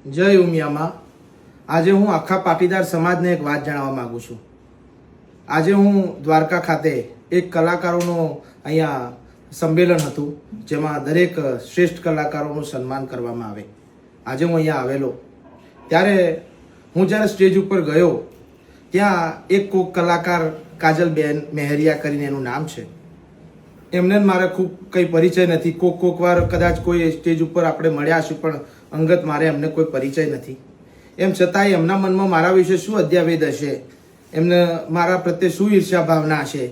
જય ઉમિયામાં। આજે હું આખા પાટીદાર સમાજને એક વાત જણાવવા માંગુ છું। આજે હું દ્વારકા ખાતે એક કલાકારોનું અહીંયા સંમેલન હતું, જેમાં દરેક શ્રેષ્ઠ કલાકારોનું સન્માન કરવામાં આવે। આજે હું અહીંયા આવેલો ત્યારે હું જ્યારે સ્ટેજ ઉપર ગયો ત્યાં એક કોક કલાકાર કાજલબેન મેહરિયા કરીને એનું નામ છે, એમને મારે ખૂબ કંઈ પરિચય નથી। કોક વાર કદાચ કોઈ સ્ટેજ ઉપર આપણે મળ્યા હશું, પણ અંગત મારે એમને કોઈ પરિચય નથી। એમ છતાંય એમના મનમાં મારા વિશે શું અધ્યાવેદ હશે, એમને મારા પ્રત્યે શું ઈર્ષ્યા ભાવના હશે,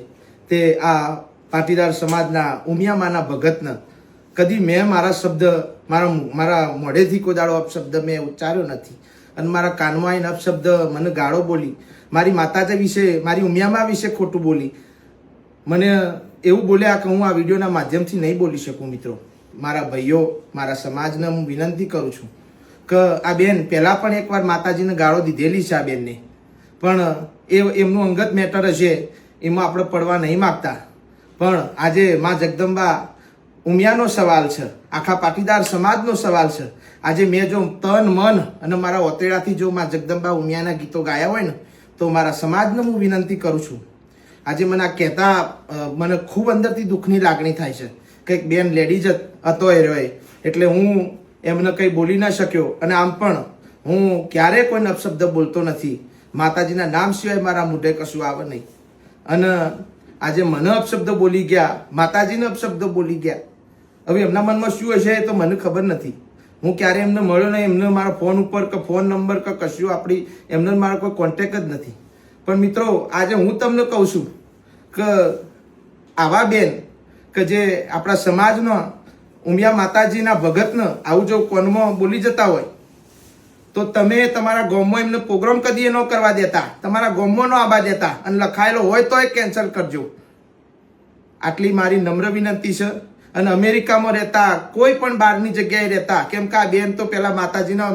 તે આ પાટીદાર સમાજના ઉમિયામાના ભગતને કદી મેં મારા શબ્દ મારા મોઢેથી કોઈ દાડો અપશબ્દ મેં ઉચ્ચાર્યો નથી, અને મારા કાનમાં આવીને અપશબ્દ મને ગાળો બોલી, મારી માતાજી વિશે, મારી ઉમિયામા વિશે ખોટું બોલી, મને એવું બોલ્યા કે હું આ વિડીયોના માધ્યમથી નહીં બોલી શકું। મિત્રો, મારા ભાઈઓ, મારા સમાજને હું વિનંતી કરું છું કે આ બેન પહેલાં પણ એકવાર માતાજીને ગાળો દીધેલી છે આ બેનને, પણ એમનું અંગત મેટર હશે, એમાં આપણે પડવા નહીં માગતા। પણ આજે મા જગદંબા ઉમિયાનો સવાલ છે, આખા પાટીદાર સમાજનો સવાલ છે। આજે મેં જો તન મન અને મારા ઓતેડાથી જો મા જગદંબા ઉમિયાના ગીતો ગાયા હોય ને, તો મારા સમાજને હું વિનંતી કરું છું। આજે મને આ કહેતા મને ખૂબ અંદરથી દુઃખની લાગણી થાય છે કે એક બેન લેડીઝ હતો એ રહ્યો, એટલે હું એમને કંઈ બોલી ના શક્યો। અને આમ પણ હું ક્યારેય કોઈને અપશબ્દ બોલતો નથી, માતાજીના નામ સિવાય મારા મોઢે કશું આવે નહીં। અને આજે મને અપશબ્દ બોલી ગયા, માતાજીને અપશબ્દ બોલી ગયા, હવે એમના મનમાં શું હશે એ તો મને ખબર નથી। હું ક્યારે એમને મળ્યો નહીં, એમને મારા ફોન ઉપર કે ફોન નંબર કે કશું આપણી એમને મારો કોઈ કોન્ટેક જ નથી। પણ મિત્રો, આજે હું તમને કહું છું કે આવા બેન કે જે આપણા સમાજનો ઉમિયા માતાજીના ભગતને આવું જો કોનમાં બોલી જતા હોય, તો તમે તમારા ગામમાં એમને પ્રોગ્રામ કદી ન કરવા દેતા, તમારા ગામમાં ન આવવા દેતા, અને લખાયેલો હોય તો એ કેન્સલ કરજો। આટલી મારી નમ્ર વિનંતી છે। અને અમેરિકામાં રહેતા, કોઈ પણ બહારની જગ્યાએ રહેતા, કેમ કે આ બેન તો પહેલાં માતાજીના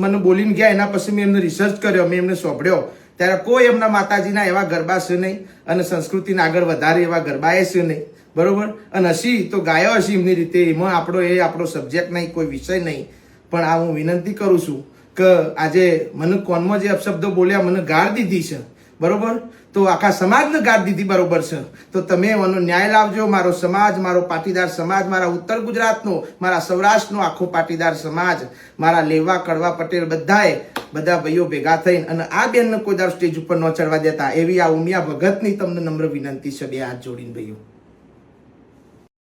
મને બોલીને ગયા, એના પછી મેં એમને રિસર્ચ કર્યો, મેં એમને સોંભળ્યો, ત્યારે કોઈ એમના માતાજીના એવા ગરબા છે નહીં, અને સંસ્કૃતિને આગળ વધારે એવા ગરબાએ છે નહીં, બરોબર। અને હસી તો ગાયો હસી એમની રીતે, એમાં આપણો સબ્જેક્ટ નહીં, કોઈ વિષય નહીં। પણ આ હું વિનંતી કરું છું કે આજે મને કોનમાં જે અપશબ્દો બોલ્યા, મને ગાળ દીધી છે, બરોબર, તો આખા સમાજને ગાળ દીધી, બરોબર છે, તો તમે એનો ન્યાય લાવજો। મારો સમાજ, મારો પાટીદાર સમાજ, મારા ઉત્તર ગુજરાતનો, મારા સૌરાષ્ટ્રનો આખો પાટીદાર સમાજ, મારા લેવા કડવા પટેલ બધા ભાઈઓ ભેગા થઈને અને આ બેનને કોઈ દર સ્ટેજ ઉપર ન ચડવા દેતા, એવી આ ઉમિયા ભગતની તમને નમ્ર વિનંતી છે, બે હાથ જોડીને ભાઈઓ।